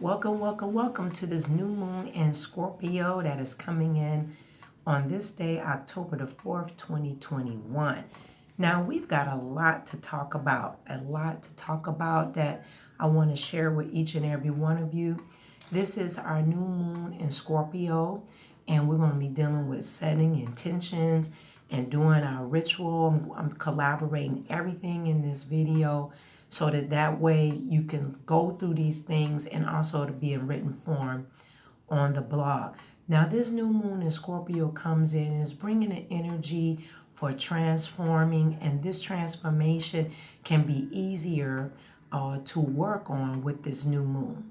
Welcome to this new moon in Scorpio that is coming in on this day, October the 4th, 2021. Now, we've got a lot to talk about, that I want to share with each and every one of you. This is our new moon in Scorpio, and we're going to be dealing with setting intentions and doing our ritual. I'm collaborating everything in this video so that way you can go through these things and also to be in written form on the blog. Now, this new moon in Scorpio comes in and is bringing an energy for transforming, and this transformation can be easier to work on with this new moon.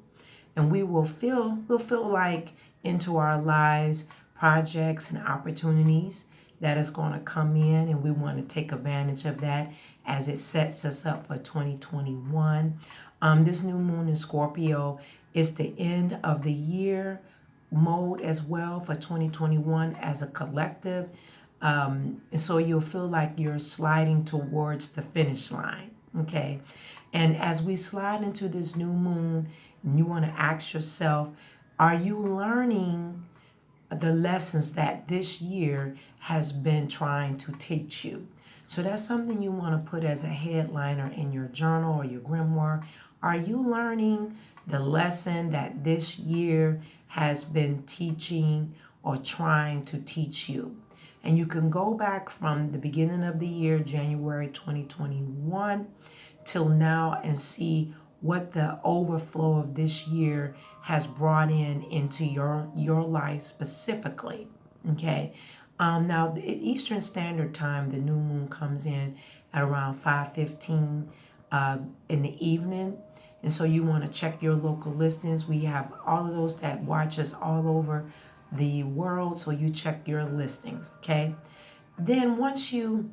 And we'll feel like into our lives projects and opportunities that is going to come in, and we want to take advantage of that as it sets us up for 2021. This new moon in Scorpio is the end of the year mode as well for 2021 as a collective. So you'll feel like you're sliding towards the finish line. Okay. And as we slide into this new moon, you want to ask yourself, are you learning the lessons that this year has been trying to teach you? So that's something you want to put as a headliner in your journal or your grimoire. Are you learning the lesson that this year has been teaching or trying to teach you? And you can go back from the beginning of the year, January 2021, till now and see what the overflow of this year has brought into your life specifically. Okay. Now, at Eastern Standard Time, the new moon comes in at around 5:15 in the evening. And so you want to check your local listings. We have all of those that watch us all over the world. So you check your listings. Okay. Then once you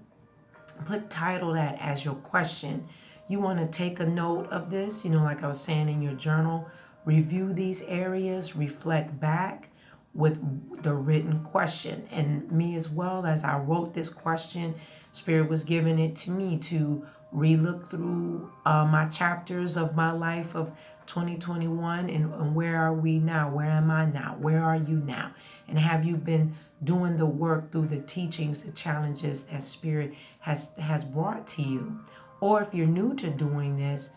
title that as your question, you want to take a note of this, like I was saying, in your journal, review these areas, reflect back with the written question. And me as well, as I wrote this question, Spirit was giving it to me to relook through my chapters of my life of 2021 and where are we now? Where am I now? Where are you now? And have you been doing the work through the teachings, the challenges that Spirit has brought to you? Or if you're new to doing this,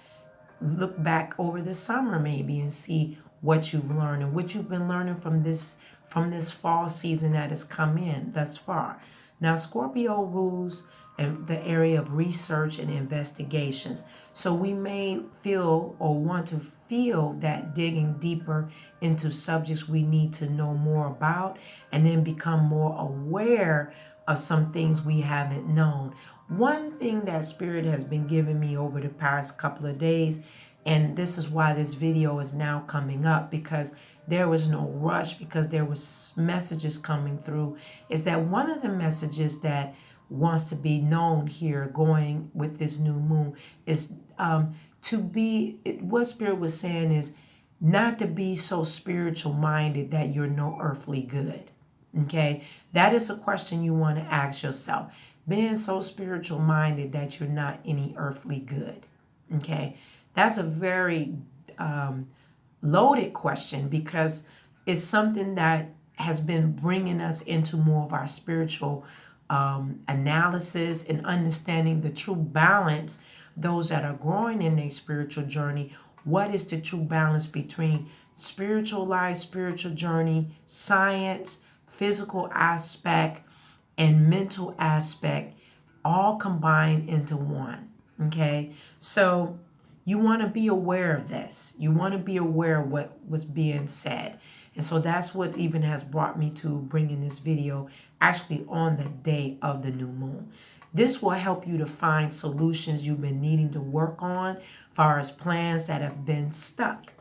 look back over the summer maybe and see what you've learned and what you've been learning from this fall season that has come in thus far. Now, Scorpio rules in the area of research and investigations. So we may feel or want to feel that digging deeper into subjects we need to know more about and then become more aware of some things we haven't known. One thing that Spirit has been giving me over the past couple of days, and this is why this video is now coming up, because there was no rush, because there was messages coming through, is that one of the messages that wants to be known here going with this new moon is what Spirit was saying is not to be so spiritual minded that you're no earthly good. Okay, that is a question you want to ask yourself. Being so spiritual minded that you're not any earthly good. Okay, that's a very loaded question, because it's something that has been bringing us into more of our spiritual analysis and understanding the true balance. Those that are growing in their spiritual journey, what is the true balance between spiritual life, spiritual journey, science, physical aspect, and mental aspect, all combined into one. Okay, so you want to be aware of this. You want to be aware of what was being said. And so that's what even has brought me to bringing this video actually on the day of the new moon. This will help you to find solutions you've been needing to work on as far as plans that have been stuck.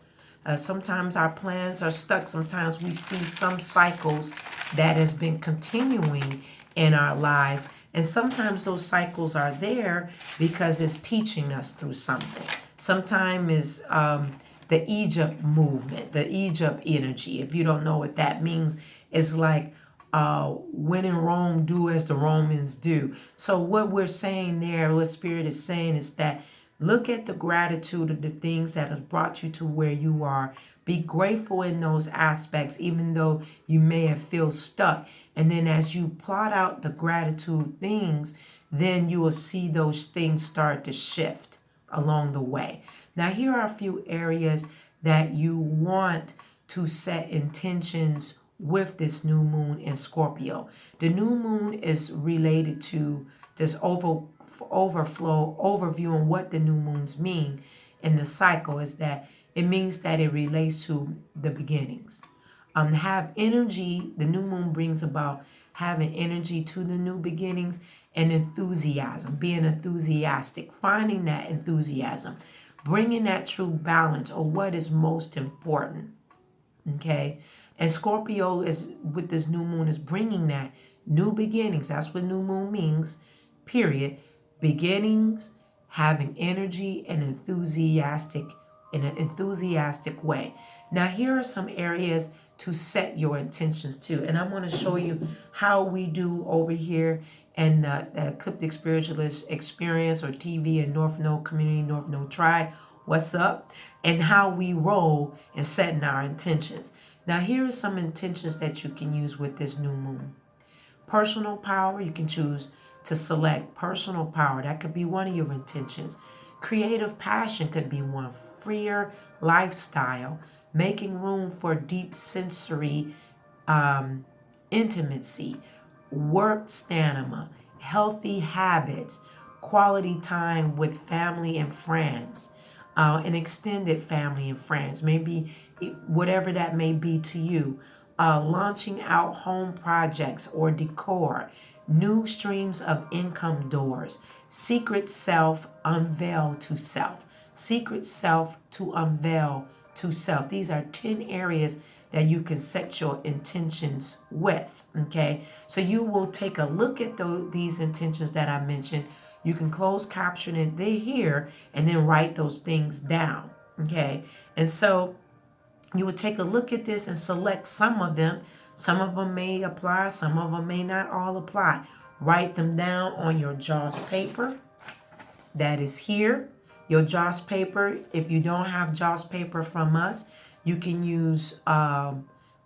Sometimes our plans are stuck. Sometimes we see some cycles that has been continuing in our lives. And sometimes those cycles are there because it's teaching us through something. Sometimes is the Egypt movement, the Egypt energy. If you don't know what that means, it's like when in Rome, do as the Romans do. So what we're saying there, what Spirit is saying is that Look at the gratitude of the things that have brought you to where you are. Be grateful in those aspects, even though you may have feel stuck. And then as you plot out the gratitude things, then you will see those things start to shift along the way. Now, here are a few areas that you want to set intentions with this new moon in Scorpio. The new moon is related to this overview on what the new moons mean in the cycle is that it means that it relates to the beginnings. Have energy, the new moon brings about having energy to the new beginnings and enthusiasm, being enthusiastic, finding that enthusiasm, bringing that true balance or what is most important. Okay, and Scorpio is with this new moon is bringing that new beginnings. That's what new moon means, period. Beginnings, having energy and enthusiastic in an enthusiastic way. Now, here are some areas to set your intentions to, and I'm going to show you how we do over here in the Ecliptic Spiritualist Experience or TV and North Node Community, North Node Tribe. What's up? And how we roll and setting our intentions. Now, here are some intentions that you can use with this new moon. Personal power, you can choose to select personal power. That could be one of your intentions. Creative passion could be one. Freer lifestyle, making room for deep sensory intimacy, work stamina, healthy habits, quality time with family and friends, an extended family and friends, maybe whatever that may be to you, launching out home projects or decor, new streams of income doors, secret self, unveil to self, secret self to unveil to self. These are 10 areas that you can set your intentions with, okay? So you will take a look at these intentions that I mentioned. You can close caption it here and then write those things down, okay? And so you would take a look at this and select some of them. Some of them may apply, some of them may not all apply. Write them down on your JAWS paper that is here. Your JAWS paper, if you don't have JAWS paper from us, you can use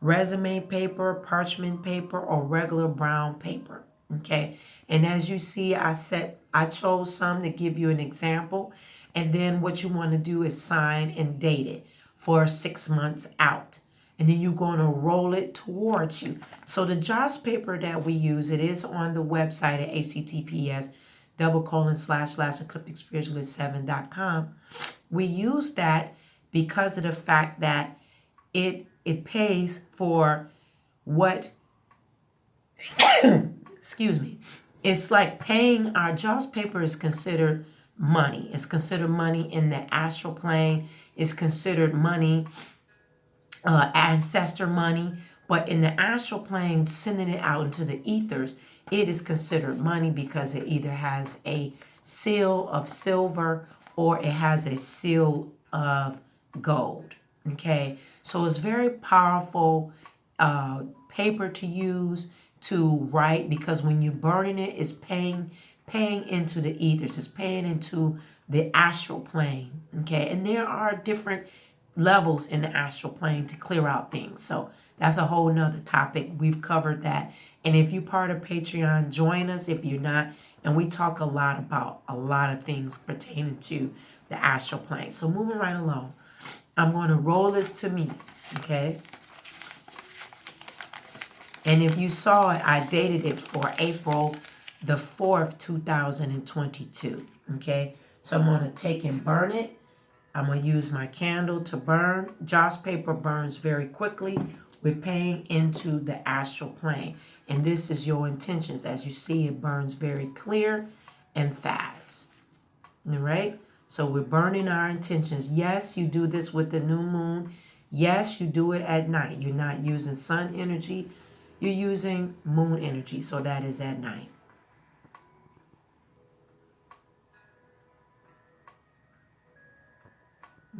resume paper, parchment paper, or regular brown paper, okay? And as you see, I chose some to give you an example. And then what you want to do is sign and date it for 6 months out. And then you're going to roll it towards you. So the JAWS paper that we use, it is on the website at https://eclipticspiritualist7.com. We use that because of the fact that it pays for what, excuse me, it's like paying. Our JAWS paper is considered money. It's considered money in the astral plane. It's considered money, ancestor money. But in the astral plane, sending it out into the ethers, it is considered money because it either has a seal of silver or it has a seal of gold. Okay, so it's very powerful paper to use to write, because when you're burning it, it's paying into the ethers. It's paying into the astral plane. Okay, and there are different levels in the astral plane to clear out things. So that's a whole nother topic. We've covered that. And if you're part of Patreon, join us. If you're not, and we talk a lot about a lot of things pertaining to the astral plane. So moving right along, I'm going to roll this to me, okay? And if you saw it, I dated it for April the 4th, 2022, okay? So I'm going to take and burn it. I'm going to use my candle to burn. JAWS paper burns very quickly. We're paying into the astral plane. And this is your intentions. As you see, it burns very clear and fast. All right? So we're burning our intentions. Yes, you do this with the new moon. Yes, you do it at night. You're not using sun energy. You're using moon energy. So that is at night.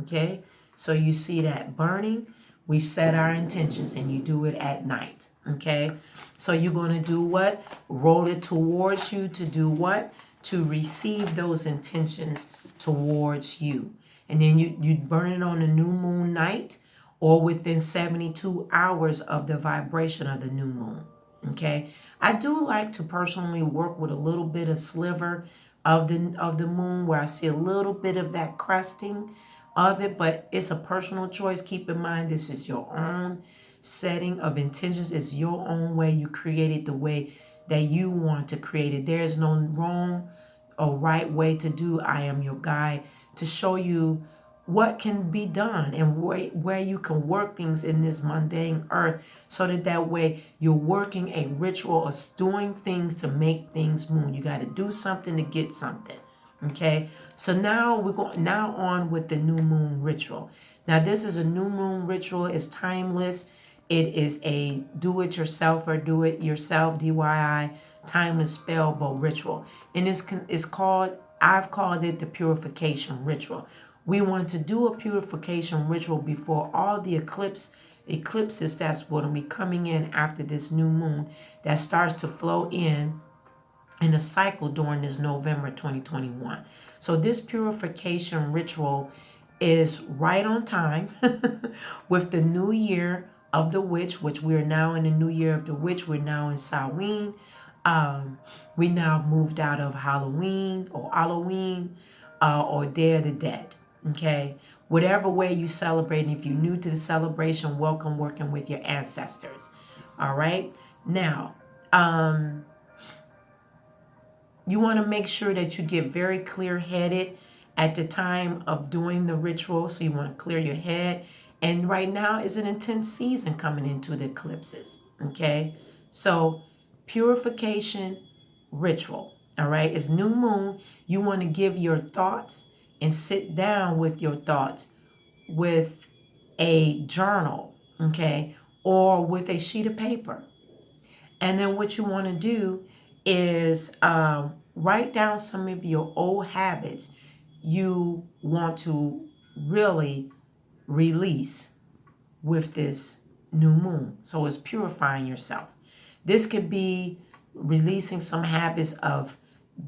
Okay? So you see that burning. We set our intentions and you do it at night. Okay? So you're going to do what? Roll it towards you to do what? To receive those intentions towards you. And then you burn it on the new moon night or within 72 hours of the vibration of the new moon. Okay, I do like to personally work with a little bit of sliver of the moon where I see a little bit of that cresting of it, but it's a personal choice. Keep in mind, this is your own setting of intentions. It's your own way. You create it the way that you want to create it. There is no wrong or right way to do. I am your guide to show you what can be done and where you can work things in this mundane earth, so that way you're working a ritual or doing things to make things move. You got to do something to get something. Okay, so now we're going on with the new moon ritual. Now this is a new moon ritual. It's timeless. It is a do-it-yourself or do-it-yourself, D.Y.I, timeless spell bow ritual. And it's called, I've called it the Purification Ritual. We want to do a purification ritual before all the eclipses that's going to be coming in after this new moon that starts to flow in a cycle during this November 2021. So this purification ritual is right on time with the new year of the witch, which we are now in the new year of the witch. We're now in Samhain. We now moved out of Halloween or Day of the Dead. Okay, whatever way you celebrate, and if you're new to the celebration, welcome working with your ancestors. All right, now you want to make sure that you get very clear-headed at the time of doing the ritual. So you want to clear your head. And right now is an intense season coming into the eclipses. Okay, so purification ritual. All right, it's new moon. You want to give your thoughts and sit down with your thoughts with a journal, okay, or with a sheet of paper. And then what you want to do is write down some of your old habits you want to really release with this new moon. So it's purifying yourself. This could be releasing some habits of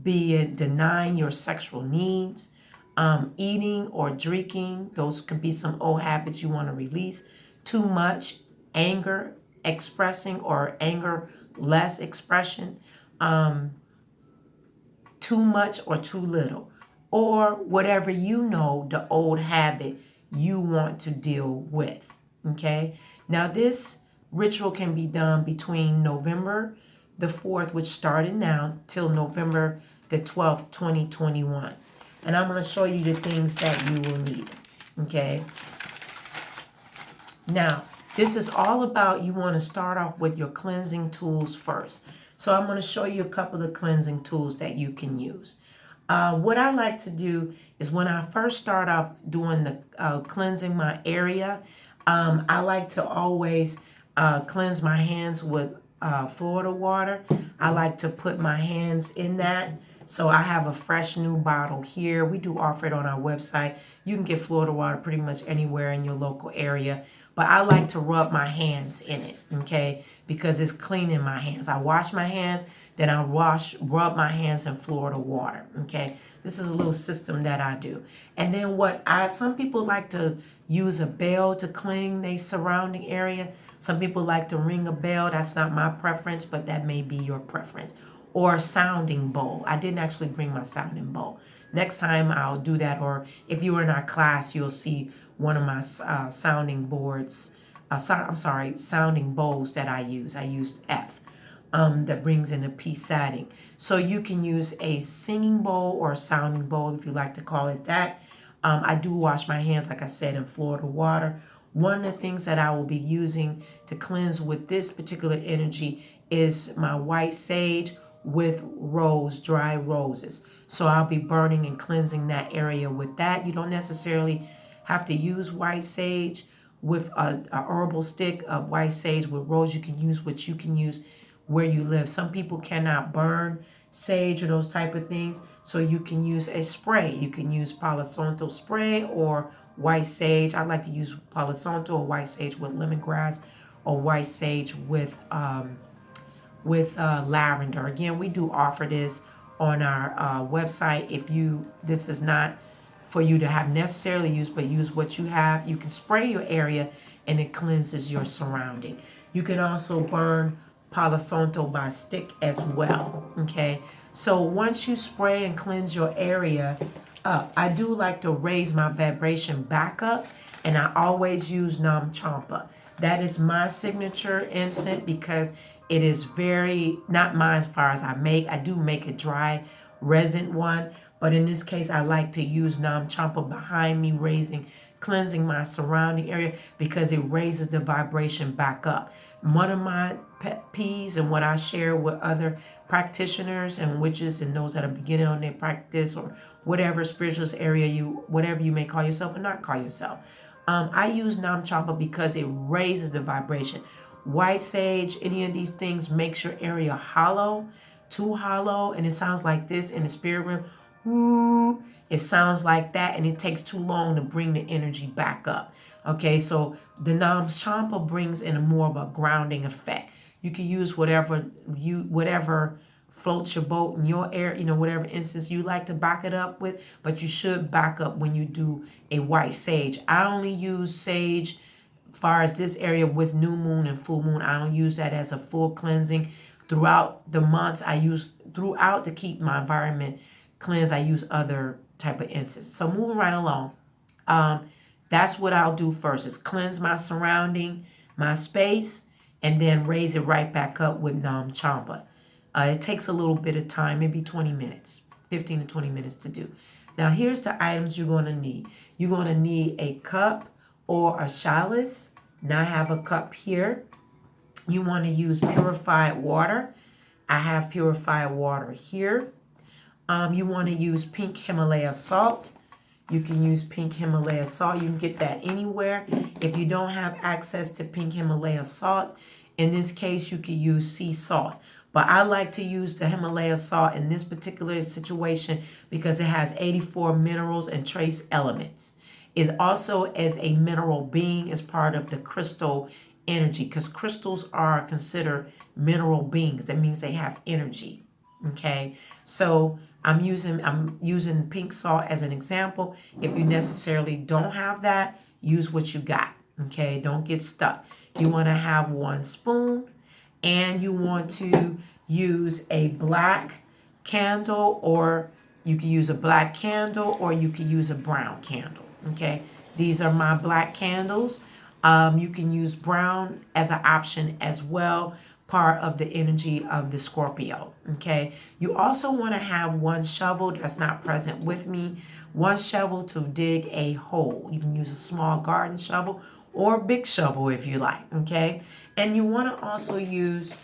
denying your sexual needs, eating or drinking. Those could be some old habits you want to release. Too much anger expressing or anger less expression. Too much or too little. Or whatever you know, the old habit you want to deal with. Okay? Now this ritual can be done between November the 4th, which started now, till November the 12th, 2021. And I'm going to show you the things that you will need. Okay? Now, this is all about, you want to start off with your cleansing tools first. So I'm going to show you a couple of cleansing tools that you can use. What I like to do is when I first start off doing the cleansing my area, I like to always cleanse my hands with Florida water. I like to put my hands in that. So I have a fresh new bottle here. We do offer it on our website. You can get Florida water pretty much anywhere in your local area. But I like to rub my hands in it, okay? Because it's cleaning my hands. I wash my hands, then I rub my hands in Florida water, okay? This is a little system that I do. And then some people like to use a bell to clean their surrounding area. Some people like to ring a bell. That's not my preference, but that may be your preference. Or a sounding bowl. I didn't actually bring my sounding bowl. Next time I'll do that. Or if you were in our class, you'll see one of my sounding bowls that I use. I used F. That brings in a peace setting. So you can use a singing bowl or a sounding bowl, if you like to call it that. I do wash my hands, like I said, in Florida water. One of the things that I will be using to cleanse with this particular energy is my white sage with dry roses. So I'll be burning and cleansing that area with that. You don't necessarily have to use white sage with a herbal stick of white sage with rose. You can use what you can use where you live. Some people cannot burn sage or those type of things, so you can use a spray. You can use Palo Santo spray or white sage. I like to use Palo Santo or white sage with lemongrass or white sage with lavender. Again, we do offer this on our website. If this is not for you to have necessarily used, but use what you have. You can spray your area and it cleanses your surrounding. You can also burn Palo Santo by stick as well, okay? So once you spray and cleanse your area up, I do like to raise my vibration back up, and I always use Nam Champa. That is my signature incense because it is very, not mine as far as I do make a dry resin one, but in this case, I like to use Nam Champa behind me, cleansing my surrounding area because it raises the vibration back up. One of my pet peeves and what I share with other practitioners and witches and those that are beginning on their practice or whatever spiritualist area whatever you may call yourself or not call yourself. I use Nam Champa because it raises the vibration. White sage, any of these things makes your area hollow, too hollow, and it sounds like this in the spirit realm. Ooh, it sounds like that, and it takes too long to bring the energy back up. Okay, so the Nam Champa brings in a more of a grounding effect. You can use whatever floats your boat in your air, whatever instance you like to back it up with, but you should back up when you do a white sage. I only use sage as far as this area with new moon and full moon. I don't use that as a full cleansing. Throughout the months, throughout to keep my environment cleansed, I use other type of incense. So moving right along, that's what I'll do first is cleanse my surrounding, my space, and then raise it right back up with Nam Champa. It takes a little bit of time, maybe 20 minutes, 15 to 20 minutes to do. Now, here's the items you're going to need. You're going to need a cup or a chalice. Now, I have a cup here. You want to use purified water. I have purified water here. You want to use pink Himalaya salt. You can use pink Himalaya salt. You can get that anywhere. If you don't have access to pink Himalaya salt, in this case, you could use sea salt. But I like to use the Himalaya salt in this particular situation because it has 84 minerals and trace elements. It also, as a mineral being, is part of the crystal energy because crystals are considered mineral beings. That means they have energy. Okay, so I'm using pink salt as an example. If you necessarily don't have that, use what you got. Okay, don't get stuck. You want to have 1 spoon, and you want to use a black candle, or you can use a black candle, or you can use a brown candle. Okay, these are my black candles. You can use brown as an option as well, part of the energy of the Scorpio. Okay, you also want to have 1 shovel that's not present with me, 1 shovel to dig a hole. You can use a small garden shovel or a big shovel if you like. Okay, and you want to also use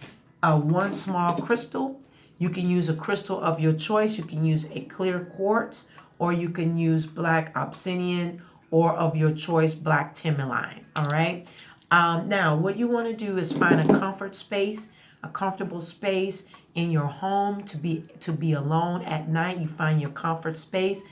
1 small crystal. You can use a crystal of your choice. You can use a clear quartz, or you can use black obsidian, or of your choice, black tourmaline. All right. Now, what you want to do is find a comfortable space in your home to be alone at night. You find your comfort space.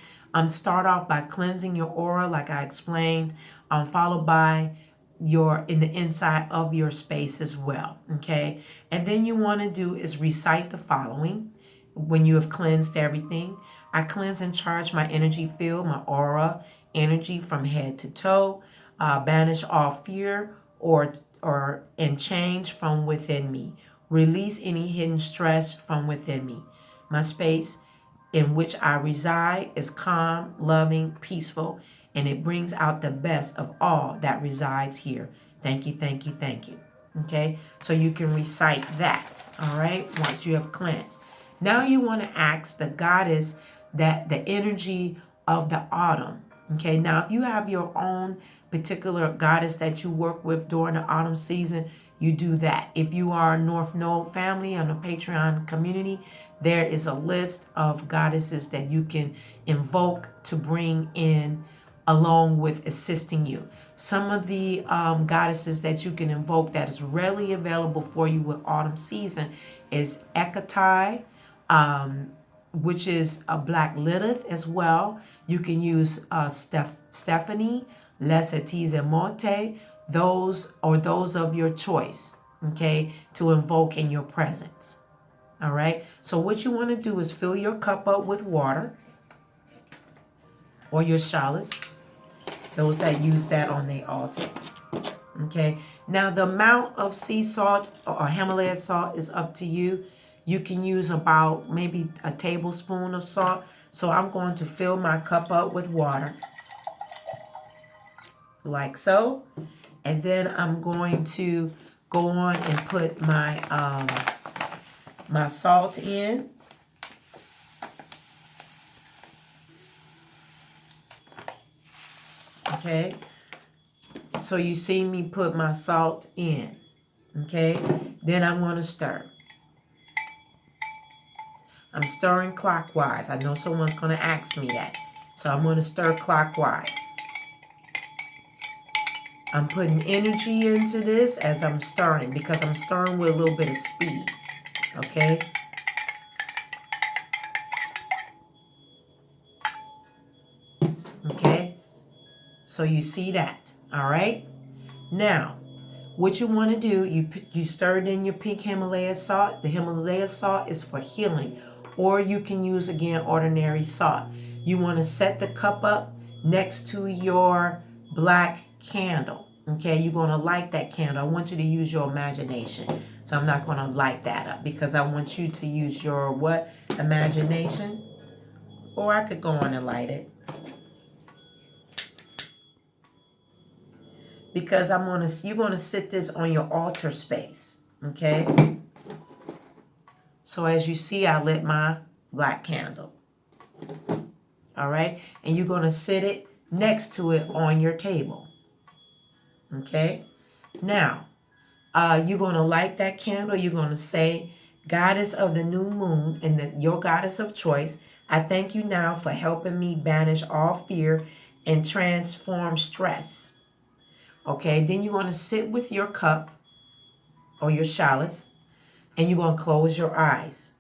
Start off by cleansing your aura, like I explained, followed by in the inside of your space as well. Okay, and then you want to do is recite the following when you have cleansed everything. I cleanse and charge my energy field, my aura energy from head to toe. Banish all fear and change from within me. Release any hidden stress from within me. My space in which I reside is calm, loving, peaceful, and it brings out the best of all that resides here. Thank you, thank you, thank you. Okay, so you can recite that, all right, once you have cleansed. Now you want to ask the goddess that the energy of the autumn. Okay, now if you have your own particular goddess that you work with during the autumn season, you do that. If you are a North Node family on the Patreon community, there is a list of goddesses that you can invoke to bring in along with assisting you. Some of the goddesses that you can invoke that is readily available for you with autumn season is Hecate, which is a Black Lilith as well. You can use Stephanie, Lesetize Mote, those of your choice, okay, to invoke in your presence. All right, so what you want to do is fill your cup up with water. or your chalice, those that use that on their altar. Okay, now the amount of sea salt or Himalaya salt is up to you. You can use about maybe a tablespoon of salt. So I'm going to fill my cup up with water, like so. And then I'm going to go on and put my salt in. Okay, so you see me put my salt in. Okay, then I'm going to stir. I'm stirring clockwise. I know someone's going to ask me that. So I'm going to stir clockwise. I'm putting energy into this as I'm stirring because I'm stirring with a little bit of speed. Okay? Okay? So you see that. All right? Now, what you want to do, you stir it in your pink Himalaya salt. The Himalaya salt is for healing. Or you can use, again, ordinary salt. You want to set the cup up next to your black candle. Okay, you're going to light that candle. I want you to use your imagination. So I'm not going to light that up because I want you to use your what? Imagination. Or I could go on and light it. Because you're going to sit this on your altar space. Okay? So as you see, I lit my black candle. All right? And you're going to sit it next to it on your table. Okay? Now, you're going to light that candle. You're going to say, Goddess of the new moon and your goddess of choice, I thank you now for helping me banish all fear and transform stress. Okay? Then you're going to sit with your cup or your chalice and you're going to close your eyes.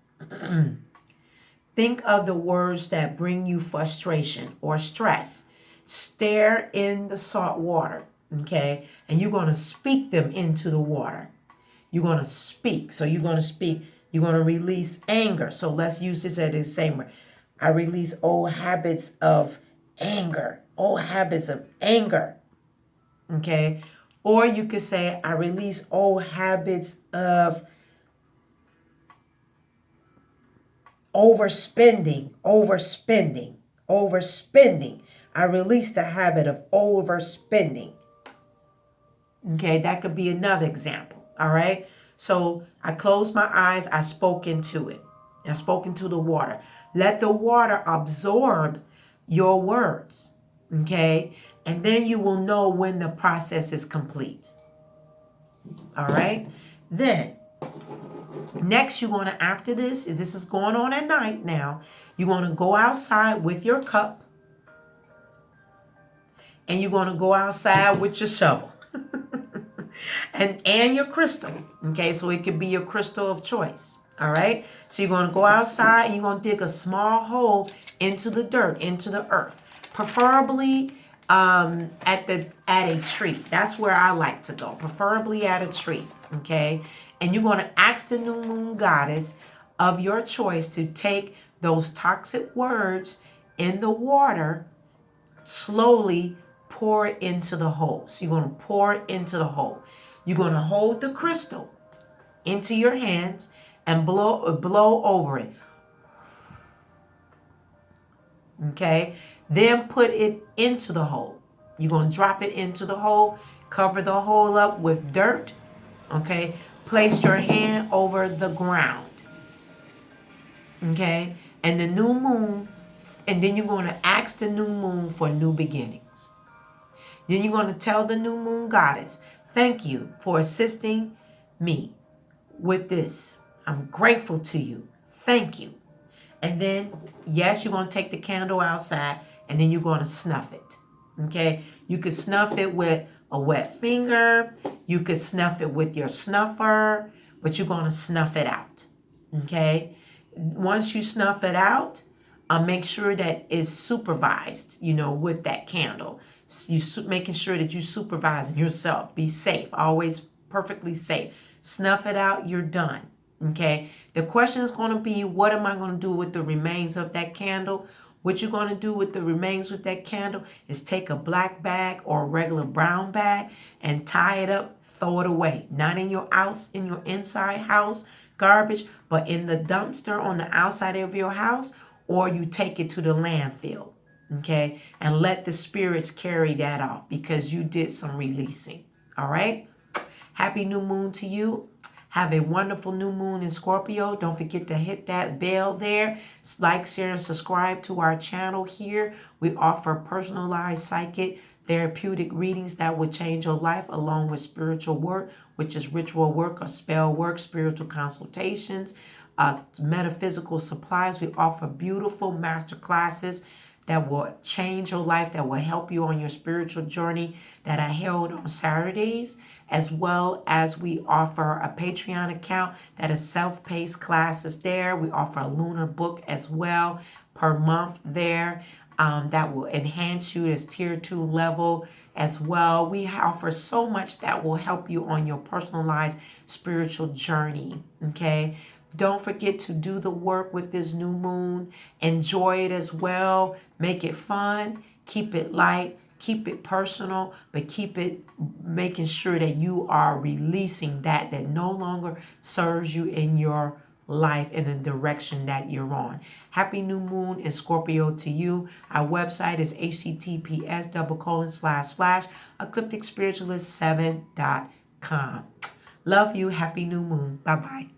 Think of the words that bring you frustration or stress. Stare in the salt water, okay? And you're going to speak them into the water. You're going to speak. So you're going to speak. You're going to release anger. So let's use this as the same way. I release old habits of anger. Old habits of anger, okay? Or you could say, I release old habits of overspending. I release the habit of overspending. Okay, that could be another example. All right. So I closed my eyes. I spoke into it. I spoke into the water. Let the water absorb your words. Okay. And then you will know when the process is complete. All right. Then next, you're going to, after this is going on at night now, you're going to go outside with your cup and you're going to go outside with your shovel and your crystal. Okay, so it could be your crystal of choice. All right, so you're going to go outside and you're going to dig a small hole into the dirt, into the earth, preferably at a tree. That's where I like to go, preferably at a tree. Okay, and you're going to ask the new moon goddess of your choice to take those toxic words in the water, slowly pour it into the hole. So you're going to pour it into the hole. You're going to hold the crystal into your hands and blow over it. Okay? Then put it into the hole. You're going to drop it into the hole, cover the hole up with dirt. Okay? Place your hand over the ground. Okay? And the new moon, and then you're going to ask the new moon for new beginnings. Then you're going to tell the new moon goddess, thank you for assisting me with this. I'm grateful to you. Thank you. And then, yes, you're going to take the candle outside and then you're going to snuff it. Okay? You could snuff it with a wet finger. You could snuff it with your snuffer, but you're going to snuff it out. Okay? Once you snuff it out, make sure that it's supervised, with that candle. You making sure that you supervising yourself. Be safe. Always perfectly safe. Snuff it out. You're done. Okay. The question is going to be, what am I going to do with the remains of that candle? What you're going to do with the remains with that candle is take a black bag or a regular brown bag and tie it up, throw it away. Not in your house, in your inside house garbage, but in the dumpster on the outside of your house, or you take it to the landfill. Okay? And let the spirits carry that off because you did some releasing. All right? Happy new moon to you. Have a wonderful new moon in Scorpio. Don't forget to hit that bell there. Like, share, and subscribe to our channel here. We offer personalized psychic therapeutic readings that will change your life, along with spiritual work, which is ritual work or spell work, spiritual consultations, metaphysical supplies. We offer beautiful master classes that will change your life, that will help you on your spiritual journey, that are held on Saturdays, as well as we offer a Patreon account that is self-paced classes there. We offer a lunar book as well per month there that will enhance you as tier 2 level as well. We offer so much that will help you on your personalized spiritual journey, okay? Don't forget to do the work with this new moon. Enjoy it as well. Make it fun. Keep it light. Keep it personal, but keep it making sure that you are releasing that no longer serves you in your life in the direction that you're on. Happy new moon in Scorpio to you. Our website is https://eclipticspiritualist7.com. Love you. Happy new moon. Bye-bye.